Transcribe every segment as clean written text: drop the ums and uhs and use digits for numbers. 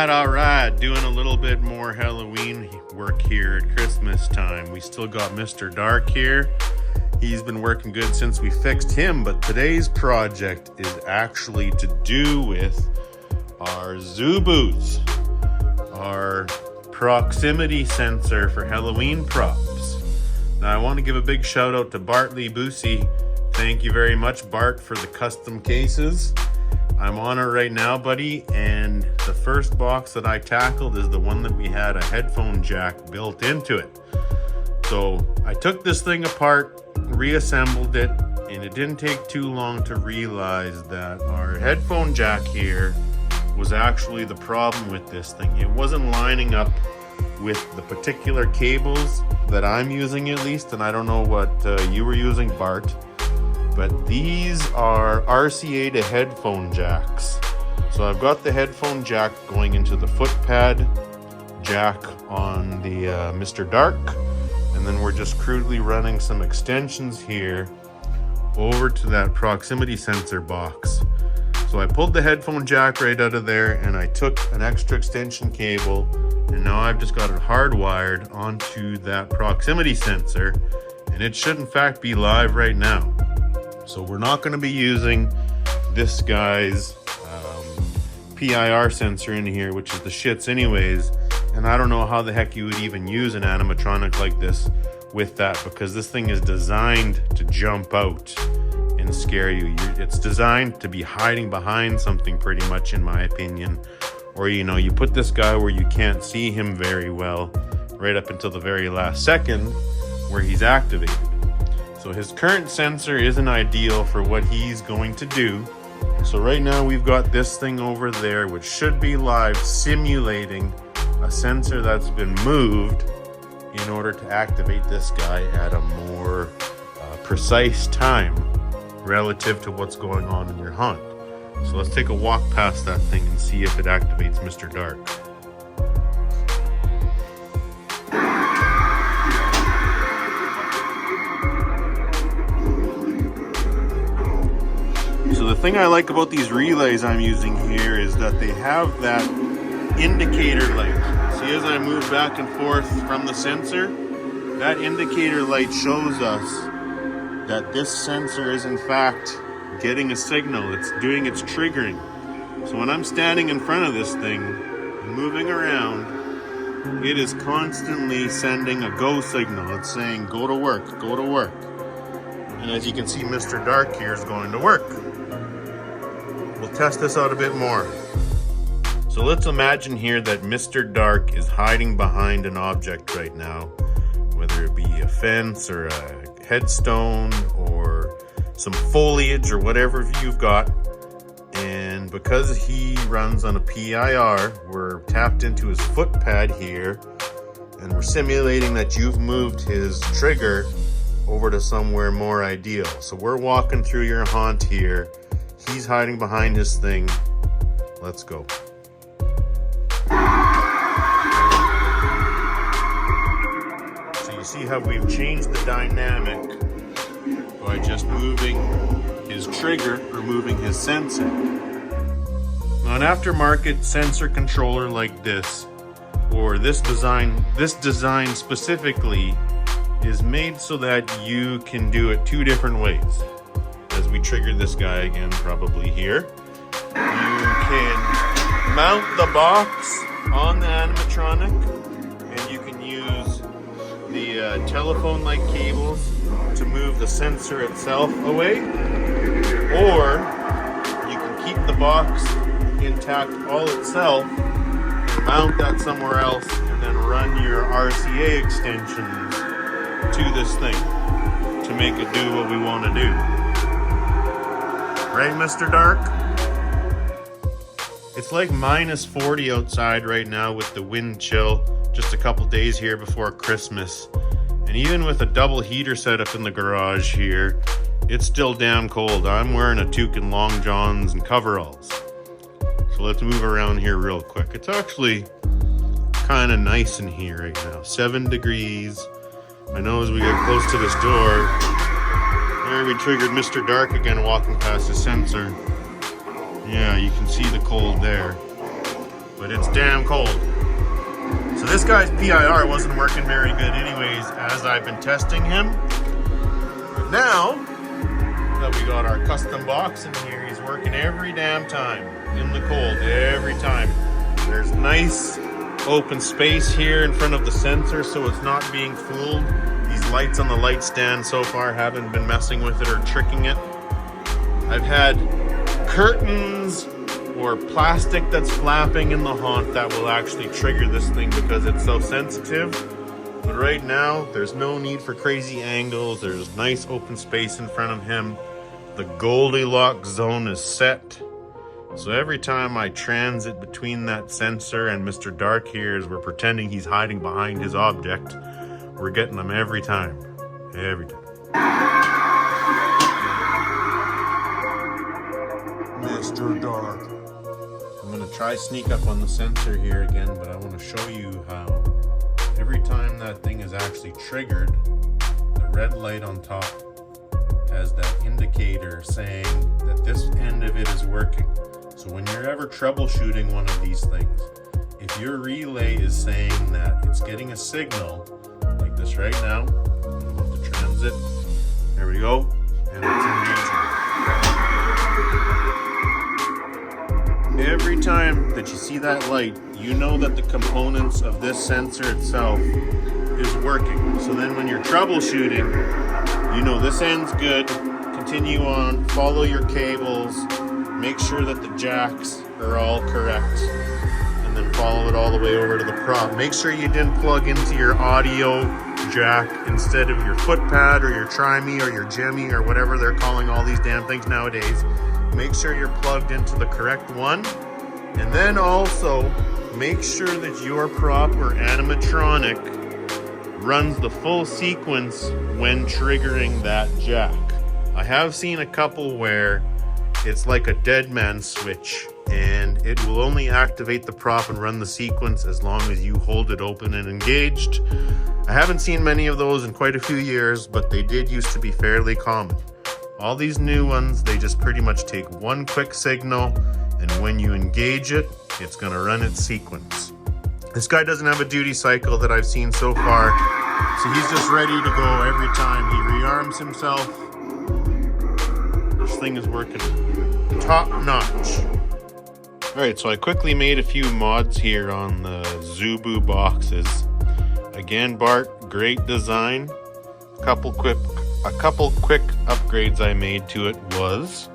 All right. Doing a little bit more Halloween work here at Christmas time. We still got Mr. Dark here. He's been working good since we fixed him, but today's project is actually to do with our ZOOBOOs, our proximity sensor for Halloween props. Now I want to give a big shout out to Bartley Boosie. Thank you very much, Bart, for the custom cases. I'm on it right now, buddy, and the first box that I tackled is the one that we had a headphone jack built into it. So I took this thing apart, reassembled it, and it didn't take too long to realize that our headphone jack here was actually the problem with this thing. It wasn't lining up with the particular cables that I'm using, at least, and I don't know what you were using, Bart. But these are RCA to headphone jacks. So I've got the headphone jack going into the foot pad jack on the Mr. Dark. And then we're just crudely running some extensions here over to that proximity sensor box. So I pulled the headphone jack right out of there and I took an extra extension cable. And now I've just got it hardwired onto that proximity sensor. And it should in fact be live right now. So we're not going to be using this guy's PIR sensor in here, which is the shits anyways. And I don't know how the heck you would even use an animatronic like this with that, because this thing is designed to jump out and scare you. It's designed to be hiding behind something pretty much, in my opinion. Or, you know, you put this guy where you can't see him very well right up until the very last second where he's activated. So his current sensor isn't ideal for what he's going to do. So right now we've got this thing over there, which should be live, simulating a sensor that's been moved in order to activate this guy at a more precise time relative to what's going on in your haunt. So let's take a walk past that thing and see if it activates Mr. Dark. So the thing I like about these relays I'm using here is that they have that indicator light. See, as I move back and forth from the sensor, that indicator light shows us that this sensor is in fact getting a signal. It's doing its triggering. So when I'm standing in front of this thing and moving around, it is constantly sending a go signal. It's saying, go to work, go to work. And as you can see, Mr. Dark here is going to work. We'll test this out a bit more. So let's imagine here that Mr. Dark is hiding behind an object right now, whether it be a fence or a headstone or some foliage or whatever you've got. And because he runs on a PIR, we're tapped into his foot pad here, and we're simulating that you've moved his trigger over to somewhere more ideal. So we're walking through your haunt here. He's hiding behind his thing. Let's go. So you see how we've changed the dynamic by just moving his trigger or moving his sensor. Now, an aftermarket sensor controller like this, or this design specifically, is made so that you can do it two different ways. As we trigger this guy again, probably here, you can mount the box on the animatronic, and you can use the telephone-like cables to move the sensor itself away, or you can keep the box intact all itself, mount that somewhere else, and then run your RCA extensions to this thing to make it do what we want to do. Right, Mr. Dark? It's like -40 outside right now with the wind chill, just a couple days here before Christmas. And even with a double heater set up in the garage here, it's still damn cold. I'm wearing a toque and long johns and coveralls. So let's move around here real quick. It's actually kind of nice in here right now. 7 degrees. I know as we get close to this door, there we triggered Mr. Dark again walking past the sensor. Yeah, you can see the cold there. But it's damn cold. So this guy's PIR wasn't working very good anyways as I've been testing him. But now that we got our custom box in here, he's working every damn time in the cold, every time. There's nice open space here in front of the sensor so it's not being fooled. These lights on the light stand so far haven't been messing with it or tricking it. I've had curtains or plastic that's flapping in the haunt that will actually trigger this thing because it's so sensitive. But right now, there's no need for crazy angles. There's nice open space in front of him. The Goldilocks zone is set. So every time I transit between that sensor and Mr. Dark here, as we're pretending he's hiding behind his object, we're getting them every time. Every time. Mr. Dark. I'm gonna try sneak up on the sensor here again, but I want to show you how every time that thing is actually triggered, the red light on top has that indicator saying that this end of it is working. So when you're ever troubleshooting one of these things, if your relay is saying that it's getting a signal, like this right now, I'm about to transit, there we go, and it's engaging. Every time that you see that light, you know that the components of this sensor itself is working. So then when you're troubleshooting, you know this end's good, continue on, follow your cables, make sure that the jacks are all correct, and then follow it all the way over to the prop. Make sure you didn't plug into your audio jack instead of your foot pad or your tri-me or your jimmy or whatever they're calling all these damn things nowadays. Make sure you're plugged into the correct one, and then also make sure that your prop or animatronic runs the full sequence when triggering that jack. I have seen a couple where it's like a dead man switch and it will only activate the prop and run the sequence as long as you hold it open and engaged. I haven't seen many of those in quite a few years, but they did used to be fairly common. All these new ones, they just pretty much take one quick signal, and when you engage it, it's gonna run its sequence. This guy doesn't have a duty cycle that I've seen so far, so he's just ready to go every time. He rearms himself. This thing is working top notch. All right, so I quickly made a few mods here on the ZOOBOO boxes. Again, Bart, great design. A couple quick upgrades I made to it was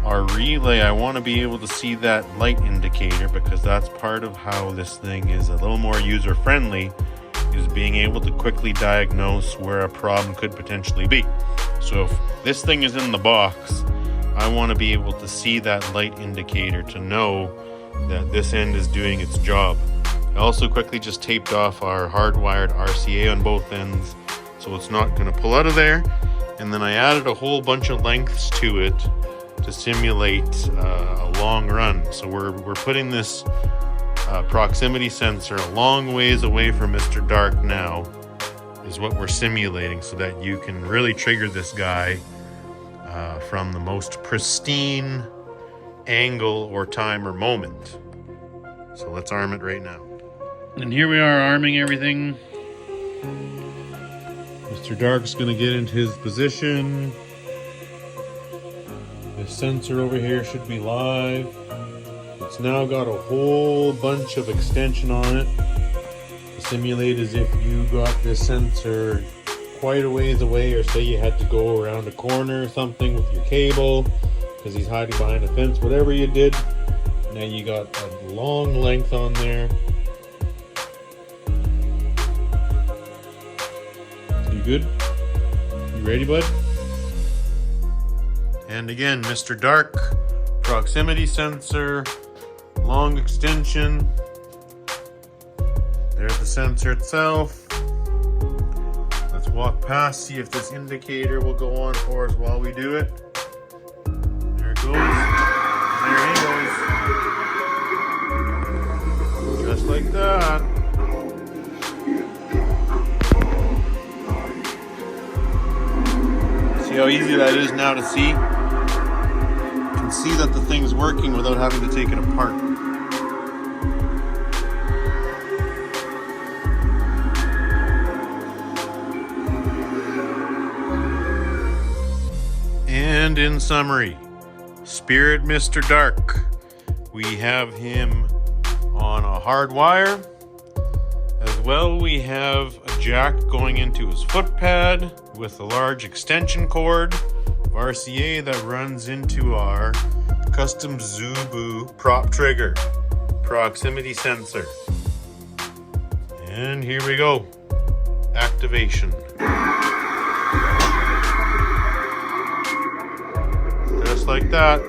our relay. I want to be able to see that light indicator because that's part of how this thing is a little more user friendly, is being able to quickly diagnose where a problem could potentially be. So if this thing is in the box, I want to be able to see that light indicator to know that this end is doing its job. I also quickly just taped off our hardwired RCA on both ends so it's not going to pull out of there. And then I added a whole bunch of lengths to it to simulate a long run. So we're putting this proximity sensor a long ways away from Mr. Dark now, is what we're simulating, so that you can really trigger this guy from the most pristine angle or time or moment. So let's arm it right now. And here we are arming everything. Mr. Dark's gonna get into his position. This sensor over here should be live. It's now got a whole bunch of extension on it to simulate as if you got this sensor quite a ways away, or say you had to go around a corner or something with your cable because he's hiding behind a fence. Whatever you did, now you got a long length on there. Good? You ready, bud? And again, Mr. Dark, proximity sensor, long extension. There's the sensor itself. Let's walk past, see if this indicator will go on for us while we do it. There it goes. There he goes. Just like that. See how easy that is now to see? You can see that the thing's working without having to take it apart. And in summary, Spirit Mr. Dark. We have him on a hard wire. As well, we have a jack going into his foot pad with a large extension cord of RCA that runs into our custom ZOOBOO Prop trigger proximity sensor. And here we go. Activation. Just like that.